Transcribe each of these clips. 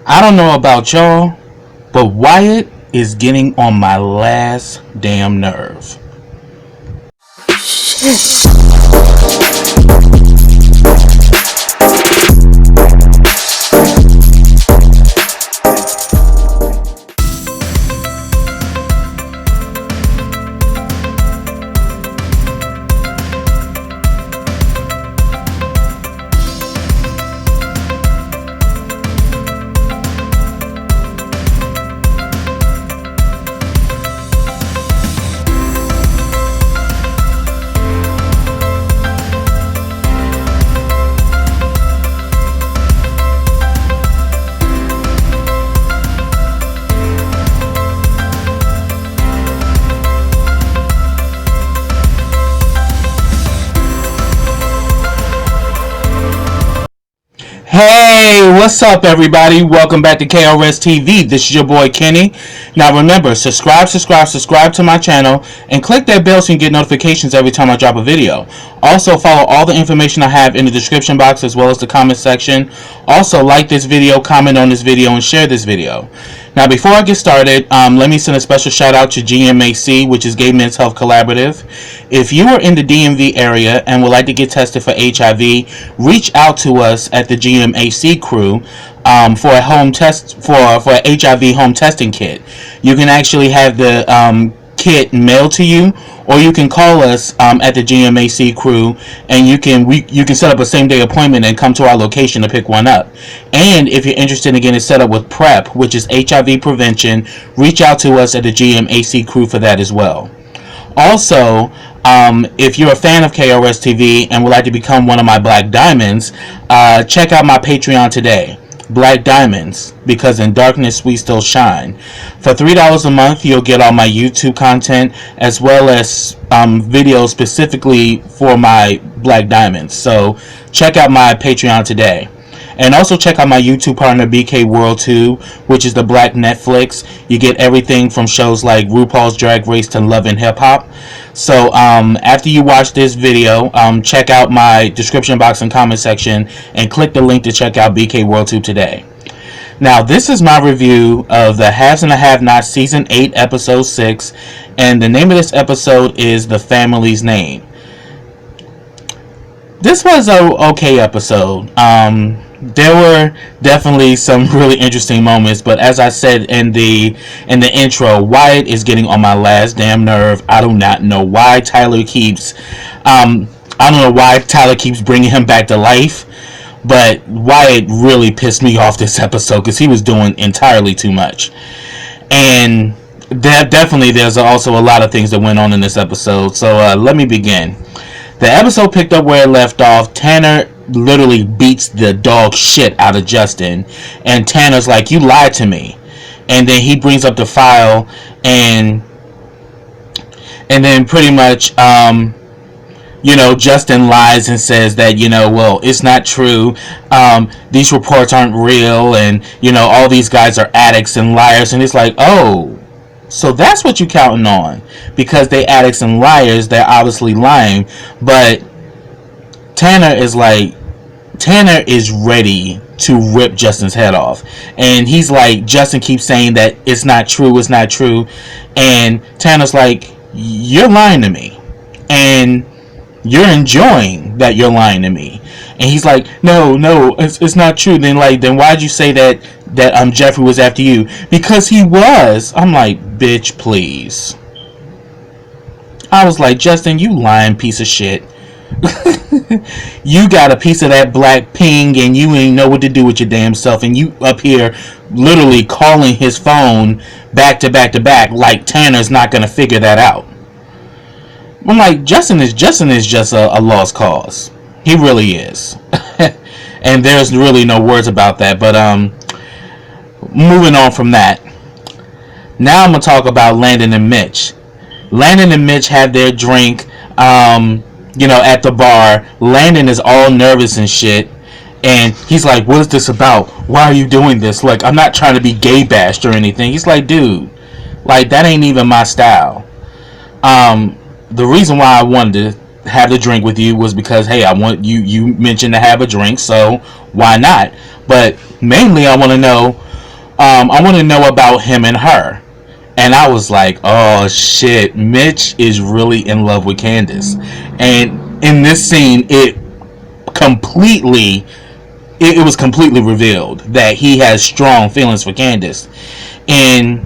I don't know about y'all, but Wyatt is getting on my last damn nerve. Hey, what's up everybody? Welcome back to KRSTV. This is your boy Kenny. Now remember, subscribe to my channel and click that bell so you can get notifications every time I drop a video. Also follow all the information I have in the description box as well as the comment section. Also like this video, comment on this video, and share this video. Now before I get started, let me send a special shout out to GMHC, which is Gay Men's Health Collaborative. If you are in the DMV area and would like to get tested for HIV, reach out to us at the GMHC crew for a home test for an HIV home testing kit. You can actually have the kit mailed to you, or you can call us at the GMHC crew, and you can set up a same day appointment and come to our location to pick one up. And if you're interested in getting set up with PrEP, which is HIV prevention, reach out to us at the GMHC crew for that as well. Also, if you're a fan of KRSTV and would like to become one of my Black Diamonds, check out my Patreon today. Black Diamonds, because in darkness we still shine. For $3 a month, you'll get all my YouTube content as well as videos specifically for my Black Diamonds. So check out my Patreon today. And also check out my YouTube partner BK World 2, which is the Black Netflix. You get everything from shows like RuPaul's Drag Race to Love and Hip Hop. So after you watch this video, check out my description box and comment section and click the link to check out BK World 2 today. Now this is my review of the Haves and the Have-Nots Season 8 Episode 6, and the name of this episode is The Family's Name. This was an okay episode. There were definitely some really interesting moments, but as I said in the intro, Wyatt is getting on my last damn nerve. I do not know why Tyler keeps bringing him back to life, but Wyatt really pissed me off this episode because he was doing entirely too much. And there's also a lot of things that went on in this episode, so let me begin. The episode picked up where it left off. Tanner literally beats the dog shit out of Justin, and Tanner's like, "You lied to me." And then he brings up the file, and then pretty much Justin lies and says that, well, it's not true, these reports aren't real, and all these guys are addicts and liars. And it's like, oh, so that's what you're counting on, because they addicts and liars, they're obviously lying. But Tanner is ready to rip Justin's head off, and he's like, Justin keeps saying that it's not true, and Tanner's like, you're lying to me, and you're enjoying that you're lying to me. And he's like, no, it's not true. Then why'd you say that Jeffrey was after you? Because he was. I'm like, bitch, please. I was like, Justin, you lying piece of shit. You got a piece of that black ping and you ain't know what to do with your damn self, and you up here literally calling his phone back to back to back like Tanner's not gonna figure that out. I'm like, Justin is just a lost cause. He really is. And there's really no words about that. But moving on from that, now I'm gonna talk about Landon and Mitch. Landon and Mitch had their drink at the bar. Landon is all nervous and shit, and he's like, what is this about? Why are you doing this? Like, I'm not trying to be gay bashed or anything. He's like, dude, like, that ain't even my style. The reason why I wanted to have the drink with you was because, hey, I you mentioned to have a drink, so why not? But mainly I want to know, I want to know about him and her. And I was like, oh shit, Mitch is really in love with Candace. And in this scene, it was completely revealed that he has strong feelings for Candace. And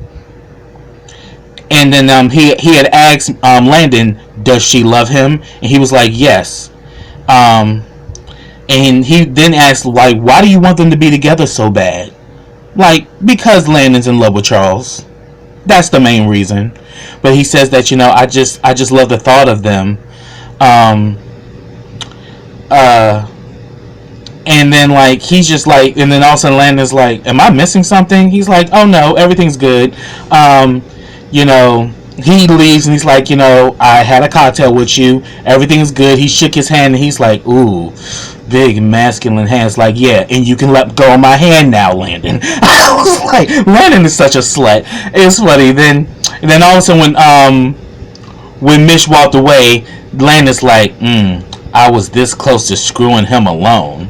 then he had asked Landon, does she love him? And he was like, yes. And he then asked, like, why do you want them to be together so bad? Like, because Landon's in love with Charles. That's the main reason. But he says that, I just love the thought of them. And then, like, he's just like, and then all of a sudden Landon's like, am I missing something? He's like, oh no, everything's good. He leaves and he's like, I had a cocktail with you. Everything's good. He shook his hand and he's like, ooh, big masculine hands. Like, yeah, and you can let go of my hand now, Landon. I was like, Landon is such a slut. It's funny. Then all of a sudden when Mitch walked away, Landon's like, I was this close to screwing him alone.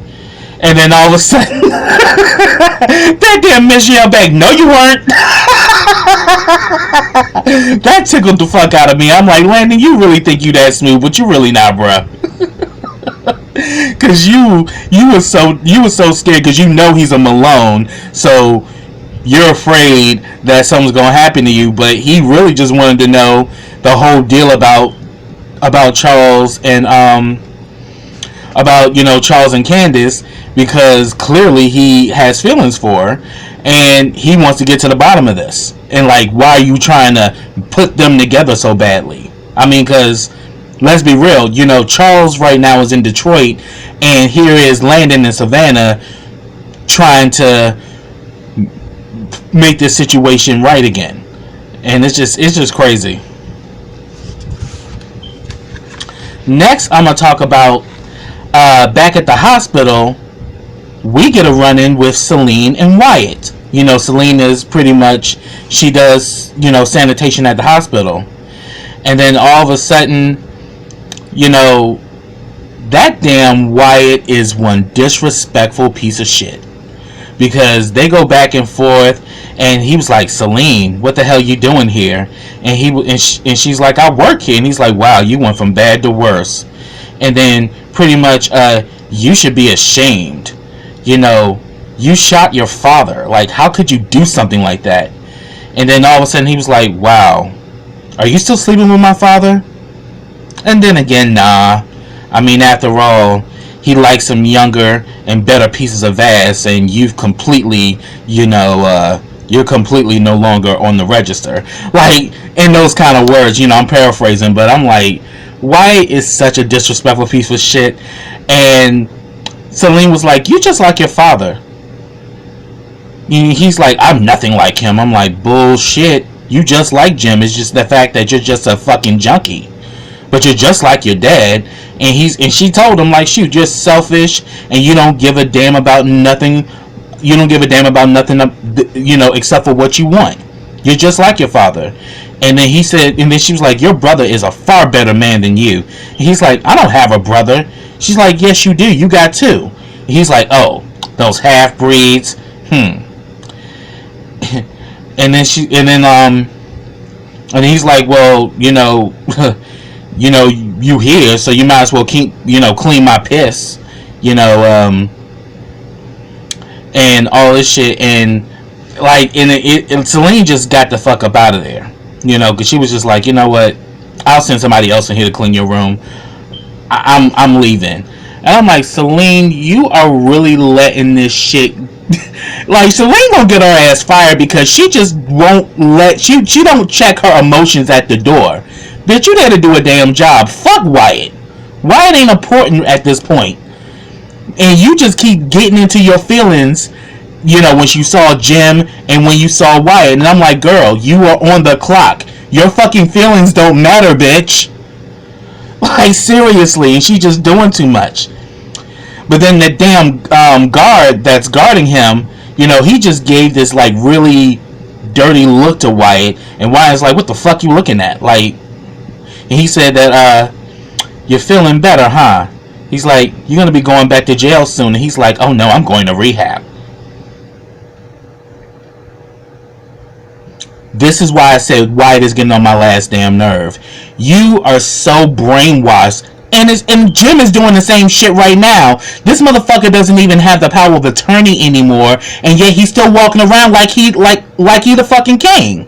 And then all of a sudden, that damn Mitch yelled back, no you weren't. That tickled the fuck out of me. I'm like, Landon, you really think you that smooth, but you really not, bruh. Cause you were so scared because you know he's a Malone, so you're afraid that something's gonna happen to you. But he really just wanted to know the whole deal about Charles and about Charles and Candace, because clearly he has feelings for her and he wants to get to the bottom of this. And like, why are you trying to put them together so badly? I mean, because let's be real, Charles right now is in Detroit and here is Landon in Savannah trying to make this situation right again. And it's just crazy. Next, I'm going to talk about back at the hospital, we get a run-in with Celine and Wyatt. Celine is pretty much, she does, sanitation at the hospital. And then all of a sudden, that damn Wyatt is one disrespectful piece of shit. Because they go back and forth, and he was like, Celine, what the hell you doing here? And she's like, I work here. And he's like, wow, you went from bad to worse. And then pretty much, you should be ashamed. You shot your father. Like, how could you do something like that? And then all of a sudden he was like, wow, are you still sleeping with my father? And then again, nah. I mean, after all, he likes some younger and better pieces of ass, and you've completely, you're completely no longer on the register. Like, in those kind of words, I'm paraphrasing, but I'm like, Wyatt is such a disrespectful piece of shit. And Celine was like, you just like your father. He's like, I'm nothing like him. I'm like, bullshit. You just like Jim. It's just the fact that you're just a fucking junkie. But you're just like your dad. And she told him, like, shoot, you're selfish and you don't give a damn about nothing. You don't give a damn about nothing, except for what you want. You're just like your father. And then he said, and then she was like, your brother is a far better man than you. And he's like, I don't have a brother. She's like, yes, you do. You got two. And he's like, oh, those half breeds. And then he's like, well, you here, so you might as well keep, clean my piss, and all this shit. And like, and Celine just got the fuck up out of there, because she was just like, you know what, I'll send somebody else in here to clean your room. I'm leaving. And I'm like, Celine, you are really letting this shit. Like, Celine gonna get her ass fired because she just won't let, she don't check her emotions at the door. Bitch, you there to do a damn job. Fuck Wyatt. Wyatt ain't important at this point. And you just keep getting into your feelings, when you saw Jim and when you saw Wyatt. And I'm like, girl, you are on the clock. Your fucking feelings don't matter, bitch. Like, seriously. And she just doing too much. But then the damn guard that's guarding him, he just gave this, like, really dirty look to Wyatt. And Wyatt's like, what the fuck you looking at? Like, and he said that, you're feeling better, huh? He's like, you're going to be going back to jail soon. And he's like, oh no, I'm going to rehab. This is why I said Wyatt is getting on my last damn nerve. You are so brainwashed. And Jim is doing the same shit right now. This motherfucker doesn't even have the power of attorney anymore, and yet he's still walking around like he the fucking king.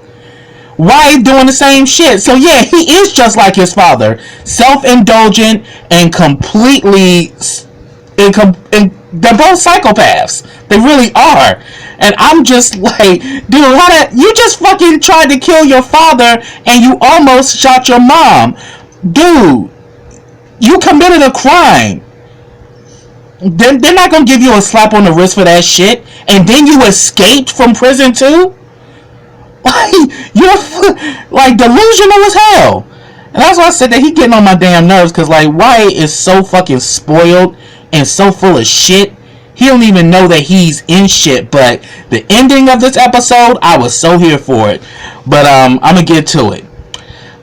Wyatt doing the same shit. So yeah, he is just like his father, self-indulgent and completely. And they're both psychopaths. They really are. And I'm just like, dude, you just fucking tried to kill your father and you almost shot your mom, dude. You committed a crime. They're not gonna give you a slap on the wrist for that shit, and then you escaped from prison too. Like, you're like delusional as hell. And that's why I said that he getting on my damn nerves, because like Wyatt is so fucking spoiled and so full of shit. He don't even know that he's in shit. But the ending of this episode, I was so here for it. But I'm gonna get to it.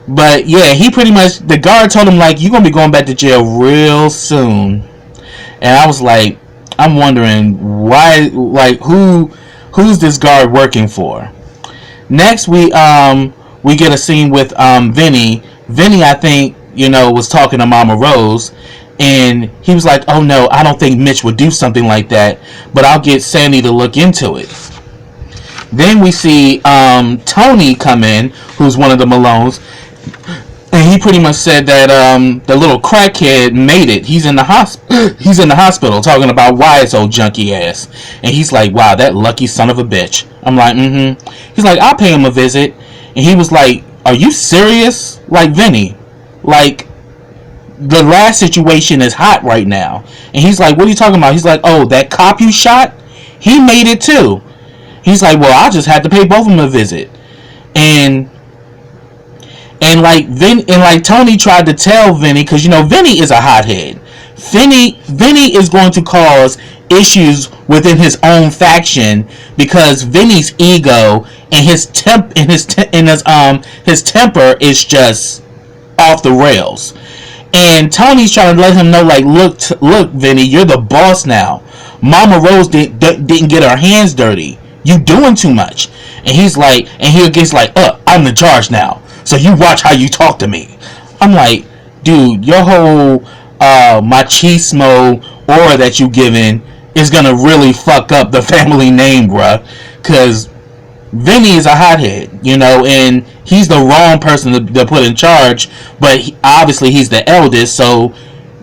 But yeah, he pretty much, the guard told him like, you're gonna be going back to jail real soon. And I was like, I'm wondering why, like who's this guard working for? Next we get a scene with Vinnie. Vinnie, I think, was talking to Mama Rose, and he was like, oh no, I don't think Mitch would do something like that, but I'll get Sandy to look into it. Then we see Tony come in, who's one of the Malones, and he pretty much said that the little crackhead made it. He's in the hospital talking about Wyatt's old junkie ass. And he's like, wow, that lucky son of a bitch. I'm like, He's like, I'll pay him a visit. And he was like, are you serious? Like, Vinny, like, the last situation is hot right now. And he's like, what are you talking about? He's like, oh, that cop you shot? He made it too. He's like, well, I just had to pay both of them a visit. And like Tony tried to tell Vinny, because Vinny is a hothead. Vinny is going to cause issues within his own faction, because Vinny's ego and his temper is just off the rails. And Tony's trying to let him know, like, look, Vinny, you're the boss now. Mama Rose didn't get her hands dirty. You doing too much. And he's like, and he gets like, I'm in charge now, so you watch how you talk to me. I'm like, dude, your whole machismo aura that you giving is gonna really fuck up the family name, bruh. Cause Vinny is a hothead, and he's the wrong person to put in charge. But obviously he's the eldest, so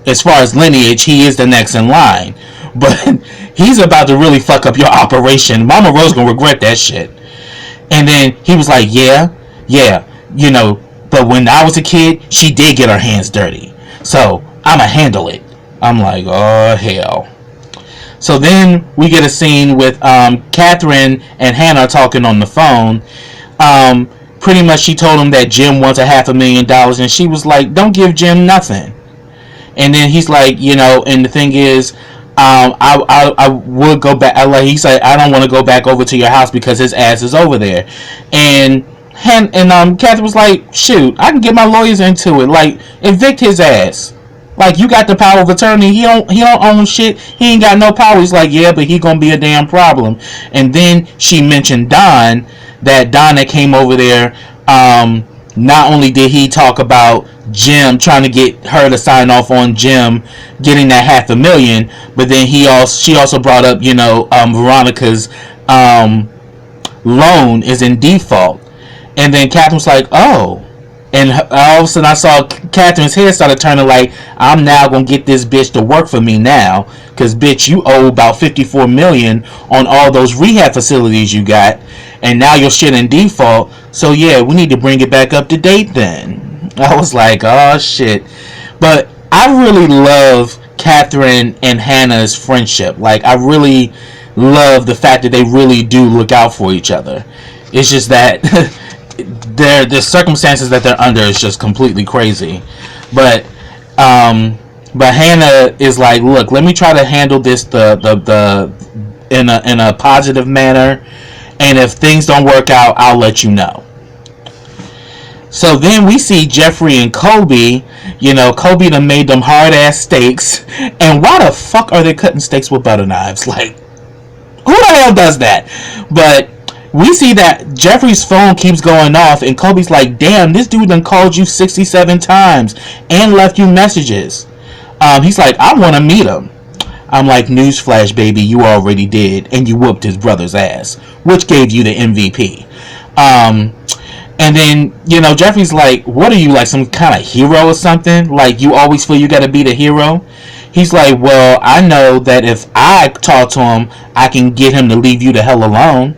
as far as lineage, he is the next in line. But he's about to really fuck up your operation. Mama Rose gonna regret that shit. And then he was like, yeah, but when I was a kid, she did get her hands dirty, so I'ma handle it. I'm like, oh hell. So then we get a scene with Katherine and Hannah talking on the phone. Pretty much she told him that Jim wants $500,000, and she was like, don't give Jim nothing. And then he's like, and the thing is, I would go back. Like he said, I don't want to go back over to your house because his ass is over there. And Katherine was like, shoot, I can get my lawyers into it. Like, evict his ass. Like, you got the power of attorney. He don't own shit. He ain't got no power. He's like, yeah, but he gonna be a damn problem. And then she mentioned Don that came over there. Not only did he talk about Jim trying to get her to sign off on Jim getting that $500,000, but then she also brought up, Veronica's loan is in default. And then Katherine was like, oh. And all of a sudden I saw Katherine's head started turning like, I'm now going to get this bitch to work for me now. Because, bitch, you owe about $54 million on all those rehab facilities you got. And now your shit in default. So, yeah, we need to bring it back up to date then. I was like, oh, shit. But I really love Katherine and Hannah's friendship. Like, I really love the fact that they really do look out for each other. It's just that the circumstances that they're under is just completely crazy. But Hannah is like, look, let me try to handle this in a positive manner, and if things don't work out, I'll let you know. So then we see Jeffrey and Kobe. Kobe done made them hard ass steaks, and why the fuck are they cutting steaks with butter knives? Like, who the hell does that? But we see that Jeffrey's phone keeps going off, and Kobe's like, damn, this dude done called you 67 times and left you messages. He's like, I want to meet him. I'm like, newsflash, baby, you already did, and you whooped his brother's ass, which gave you the MVP. And then, Jeffrey's like, what are you, like some kind of hero or something? Like, you always feel you gotta be the hero? He's like, well, I know that if I talk to him, I can get him to leave you the hell alone.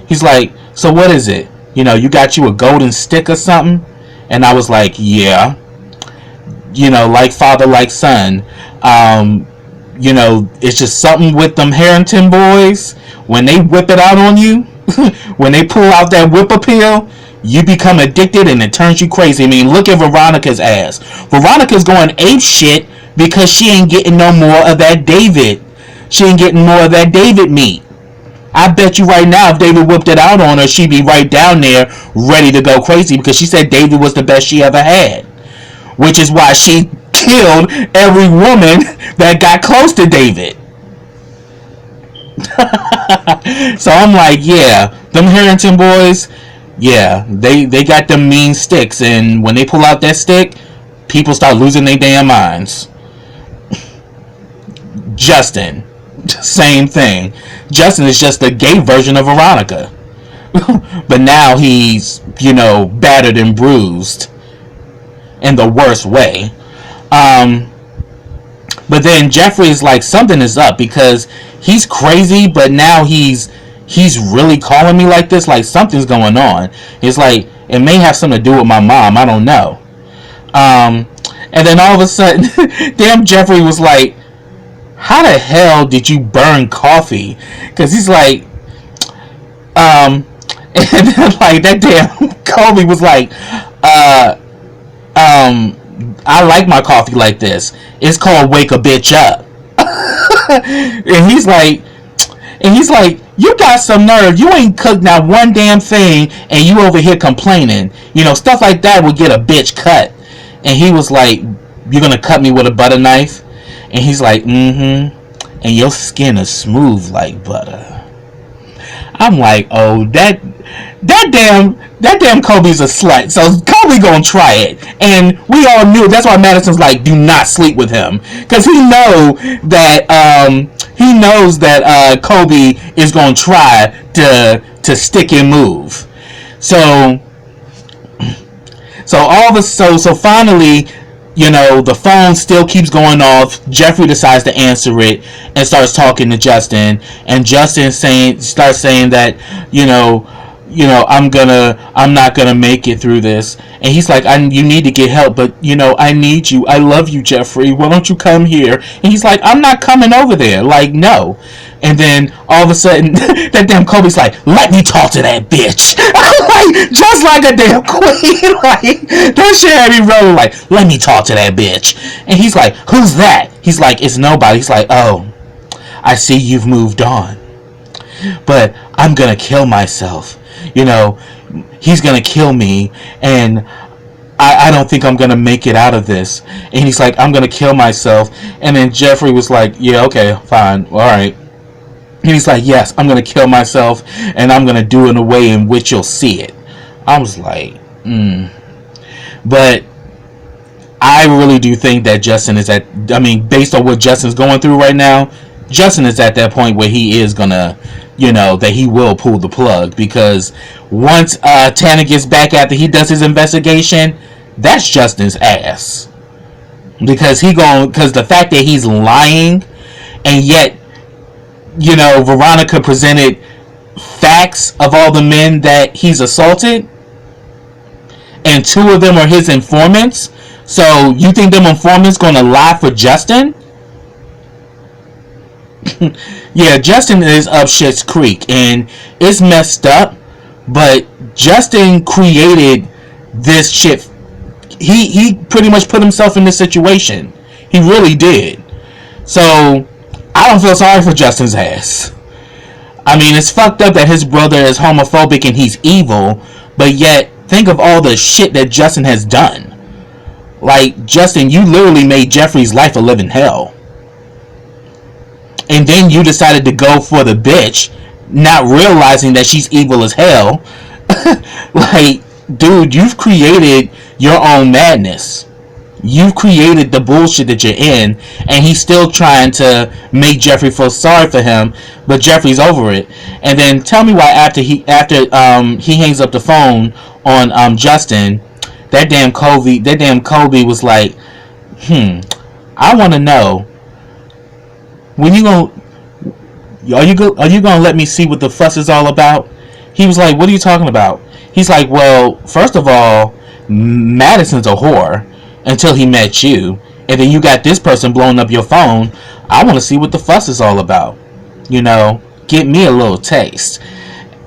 He's like, so what is it? You got you a golden stick or something? And I was like, yeah. Like father, like son. It's just something with them Harrington boys. When they whip it out on you, when they pull out that whip appeal, you become addicted and it turns you crazy. I mean, look at Veronica's ass. Veronica's going ape shit because she ain't getting no more of that David. She ain't getting more of that David meat. I bet you right now if David whipped it out on her, she'd be right down there ready to go crazy because she said David was the best she ever had. Which is why she killed every woman that got close to David. So I'm like, yeah, them Harrington boys, yeah, they got them mean sticks, and when they pull out that stick, people start losing their damn minds. Justin, same thing. Justin is just the gay version of Veronica. But now he's, battered and bruised in the worst way. But then Jeffrey is like, something is up because he's crazy, but now he's really calling me like this, like something's going on. He's like, it may have something to do with my mom, I don't know. And then all of a sudden, damn Jeffrey was like, how the hell did you burn coffee? Because he's like, and then like that damn Kobe was like, I like my coffee like this. It's called Wake a Bitch Up. And he's like, you got some nerve. You ain't cooked not one damn thing, and you over here complaining. Stuff like that would get a bitch cut. And he was like, you're gonna cut me with a butter knife? And he's like, and your skin is smooth like butter. I'm like, oh, that damn Kobe's a slut. So Kobe gonna try it. And we all knew. That's why Madison's like, do not sleep with him. Because he knows that Kobe is gonna try to stick and move. So finally, the phone still keeps going off. Jeffrey decides to answer it and starts talking to Justin. And Justin starts saying that, I'm not gonna make it through this. And he's like, you need to get help, but I need you. I love you, Jeffrey. Why don't you come here? And he's like, I'm not coming over there. Like, no. And then all of a sudden, that damn Kobe's like, let me talk to that bitch. Like, just like a damn queen. Like, that shit had me rolling like, let me talk to that bitch. And he's like, who's that? He's like, it's nobody. He's like, oh, I see you've moved on. But I'm gonna kill myself. He's gonna kill me, and I don't think I'm gonna make it out of this. And he's like, I'm gonna kill myself. And then Jeffrey was like, yeah, okay, fine, alright. And he's like, yes, I'm gonna kill myself, and I'm gonna do it in a way in which you'll see it. I was like, But I really do think that Justin is based on what Justin's going through right now, Justin is at that point where he is gonna, that he will pull the plug, because once Tanner gets back after he does his investigation, that's Justin's ass. Because the fact that he's lying, and yet, Veronica presented facts of all the men that he's assaulted, and 2 of them are his informants. So you think them informants gonna lie for Justin? Yeah, Justin is up shit's creek, and it's messed up, but Justin created this shit. He pretty much put himself in this situation. He really did. So I don't feel sorry for Justin's ass. I mean, it's fucked up that his brother is homophobic and he's evil, but yet think of all the shit that Justin has done. Like, Justin, you literally made Jeffrey's life a living hell. And then you decided to go for the bitch not realizing that she's evil as hell. Like, dude, you've created your own madness. You've created the bullshit that you're in, and he's still trying to make Jeffrey feel sorry for him, but Jeffrey's over it. And then tell me why after he hangs up the phone on Justin, that damn Kobe was like, I want to know, when you gonna are you gonna let me see what the fuss is all about? He was like, what are you talking about? He's like, well, first of all, Madison's a whore until he met you, and then you got this person blowing up your phone. I want to see what the fuss is all about. You know, get me a little taste.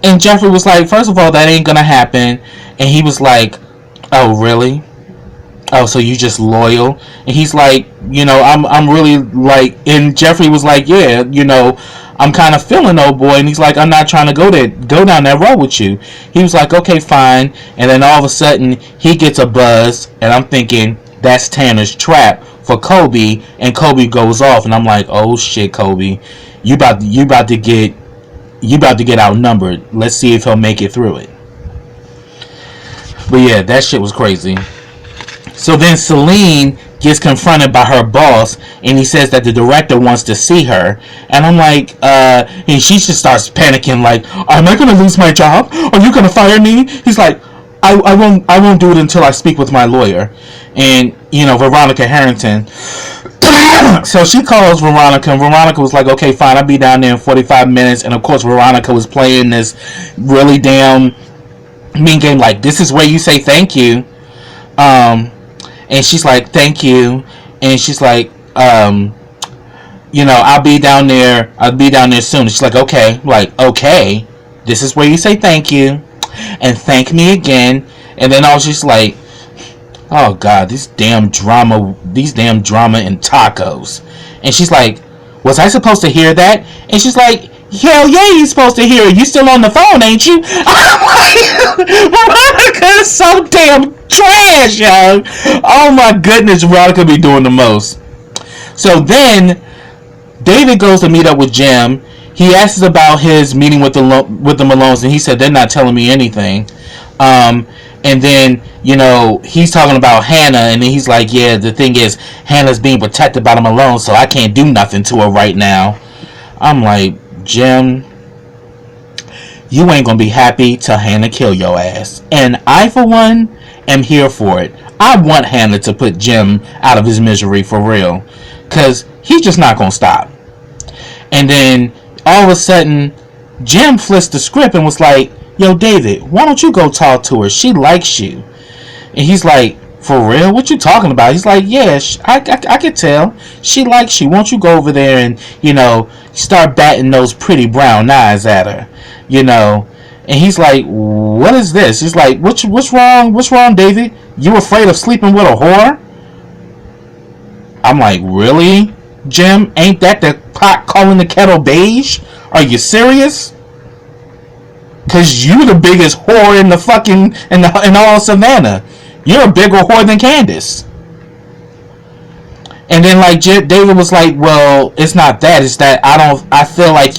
And Jeffrey was like, first of all, that ain't gonna happen. And he was like, oh, really? Oh, so you just loyal? And he's like, you know, I'm really like, and Jeffrey was like, yeah, you know, I'm kind of feeling old boy. And he's like, I'm not trying to go down that road with you. He was like, okay, fine. And then all of a sudden he gets a buzz, and I'm thinking that's Tanner's trap for Kobe, and Kobe goes off, and I'm like, oh shit, Kobe, you about to get outnumbered. Let's see if he'll make it through it. But yeah, that shit was crazy. So then Celine gets confronted by her boss, and he says that the director wants to see her. And I'm like, and she just starts panicking, like, am I gonna lose my job? Are you gonna fire me? He's like, I won't do it until I speak with my lawyer. And, you know, Veronica Harrington. So she calls Veronica, and Veronica was like, okay, fine, I'll be down there in 45 minutes. And of course, Veronica was playing this really damn mean game, like, this is where you say thank you. And she's like, thank you. And she's like, you know, I'll be down there soon. And she's like, okay. Like, okay, this is where you say thank you, and thank me again. And then I was just like, oh god, this damn drama and tacos. And she's like, was I supposed to hear that? And she's like, hell yeah, you're supposed to hear it. You still on the phone, ain't you? I'm like, Veronica is so damn trash, yo. Oh my goodness, Veronica be doing the most. So then David goes to meet up with Jim. He asks about his meeting with the Malones, and he said they're not telling me anything. And then, you know, he's talking about Hannah, and then he's like, yeah, the thing is, Hannah's being protected by the Malones, so I can't do nothing to her right now. I'm like, Jim, you ain't gonna be happy till Hannah kill your ass. And I, for one, am here for it. I want Hannah to put Jim out of his misery for real, because he's just not gonna stop. And then all of a sudden Jim flips the script and was like, yo, David, why don't you go talk to her? She likes you. And he's like, for real? What you talking about? He's like, yeah, I could tell. She likes you. Won't you go over there and, you know, start batting those pretty brown eyes at her? You know? And he's like, what is this? He's like, what's wrong? What's wrong, David? You afraid of sleeping with a whore? I'm like, really, Jim? Ain't that the pot calling the kettle beige? Are you serious? Cause you the biggest whore in the fucking in all Savannah. You're a bigger whore than Candace. And then like David was like, well, it's not that. It's that I feel like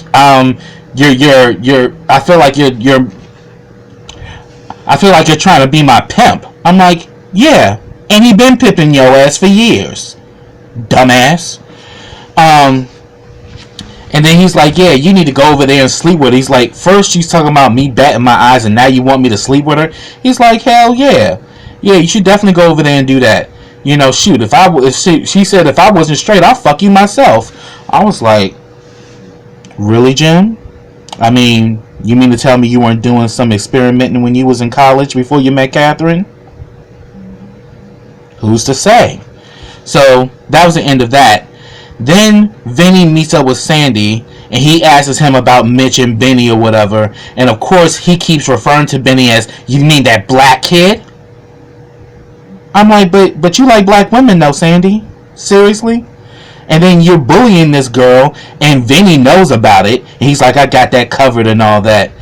you're trying to be my pimp. I'm like, yeah, and he been pimping your ass for years, dumbass. And then he's like, yeah, you need to go over there and sleep with her. He's like, first she's talking about me batting my eyes, and now you want me to sleep with her? He's like, hell yeah. Yeah, you should definitely go over there and do that. You know, shoot, she said if I wasn't straight, I'll fuck you myself. I was like, really, Jim? I mean, you mean to tell me you weren't doing some experimenting when you was in college before you met Katherine? Who's to say? So, that was the end of that. Then Vinny meets up with Sandy, and he asks him about Mitch and Benny or whatever. And of course, he keeps referring to Benny as, you mean that black kid? I'm like, but you like black women though, Sandy? Seriously? And then you're bullying this girl, and Vinny knows about it. And he's like, I got that covered and all that.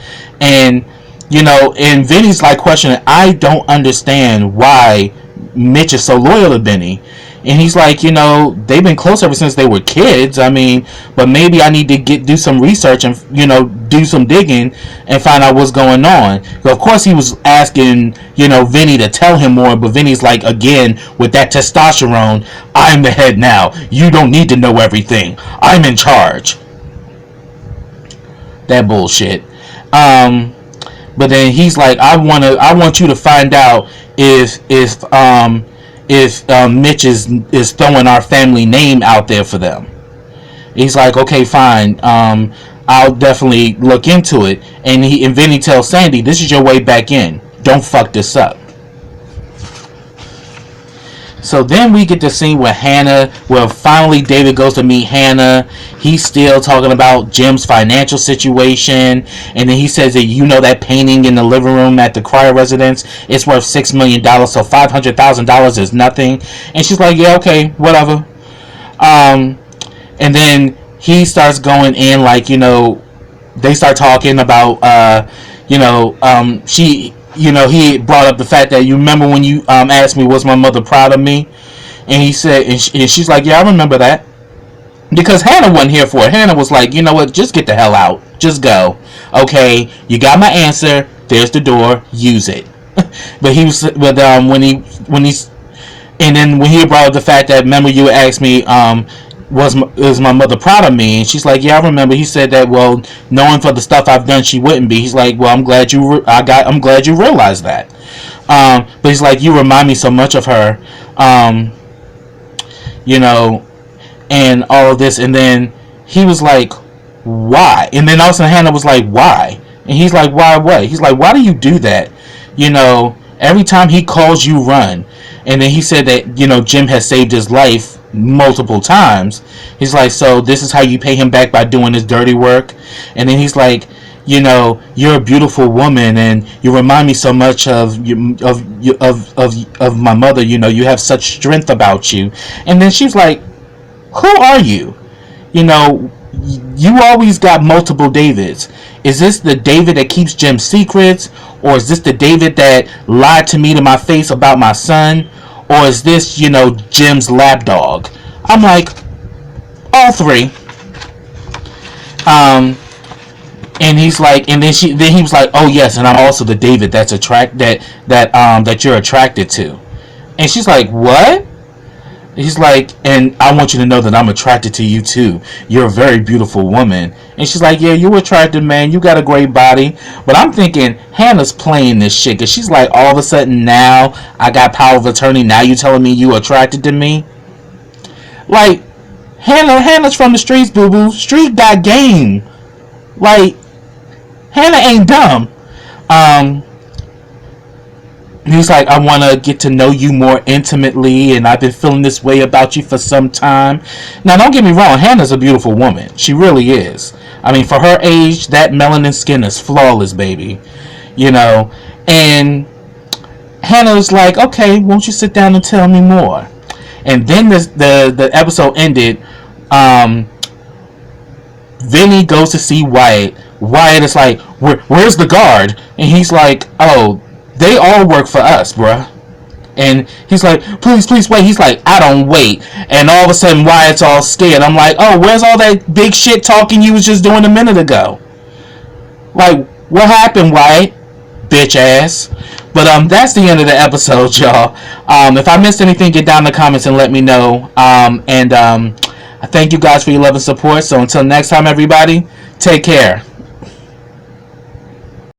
And, you know, and Vinny's like questioning, I don't understand why Mitch is so loyal to Benny. And And he's like, you know, they've been close ever since they were kids. I mean, but maybe I need to do some research and, you know, do some digging and find out what's going on. Of course, he was asking, you know, Vinny to tell him more, but Vinny's like, again, with that testosterone, I'm the head now. You don't need to know everything. I'm in charge. That bullshit. But then he's like, I want you to find out if Mitch is throwing our family name out there for them. He's like, okay, fine. I'll definitely look into it. And Vinny tells Sandy, this is your way back in. Don't fuck this up. So then we get the scene with Hannah, where finally David goes to meet Hannah. He's still talking about Jim's financial situation, and then he says that, you know, that painting in the living room at the Cryer residence, it's worth $6 million, so $500,000 is nothing. And she's like, yeah, okay, whatever. And then he starts going in, like, you know, they start talking about, he brought up the fact that, you remember when you asked me, was my mother proud of me? And he said, and she's like, yeah, I remember that. Because Hannah wasn't here for it. Hannah was like, you know what, just get the hell out. Just go. Okay, you got my answer. There's the door. Use it. But when he brought up the fact that, remember you asked me, was my mother proud of me? And she's like, yeah, I remember. He said that, well, knowing for the stuff I've done, she wouldn't be. He's like, well, I'm glad you realized that. But he's like, you remind me so much of her, you know, and all of this. And then he was like, why? And then all of a sudden Hannah was like, why? And he's like, why what? He's like, why do you do that? You know, every time he calls, you run. And then he said that, you know, Jim has saved his life multiple times. He's like, so this is how you pay him back, by doing his dirty work? And then he's like, you know, you're a beautiful woman, and you remind me so much of my mother. You know, you have such strength about you. And then she's like, who are you? You know, you always got multiple Davids. Is this the David that keeps Jim's secrets? Or is this the David that lied to me to my face about my son? Or is this, you know, Jim's lapdog? I'm like, all three. And he's like, and then he was like, oh yes, and I'm also the David that's that you're attracted to. And she's like, what? He's like, and I want you to know that I'm attracted to you too. You're a very beautiful woman. And she's like, yeah, you're attractive, man. You got a great body. But I'm thinking Hannah's playing this shit, because she's like, all of a sudden now I got power of attorney. Now you telling me you attracted to me? Like, Hannah's from the streets, boo boo. Street got game. Like, Hannah ain't dumb. He's like, I want to get to know you more intimately, and I've been feeling this way about you for some time. Now, don't get me wrong, Hannah's a beautiful woman. She really is. I mean, for her age, that melanin skin is flawless, baby. You know, and Hannah's like, okay, won't you sit down and tell me more? And then the episode ended. Vinny goes to see Wyatt. Wyatt is like, where's the guard? And he's like, oh, they all work for us, bruh. And he's like, please wait. He's like, I don't wait. And all of a sudden Wyatt's all scared. I'm like, oh, where's all that big shit talking you was just doing a minute ago? Like, what happened, Wyatt? Bitch ass. But that's the end of the episode, y'all. If I missed anything, get down in the comments and let me know. I thank you guys for your love and support. So until next time, everybody, take care.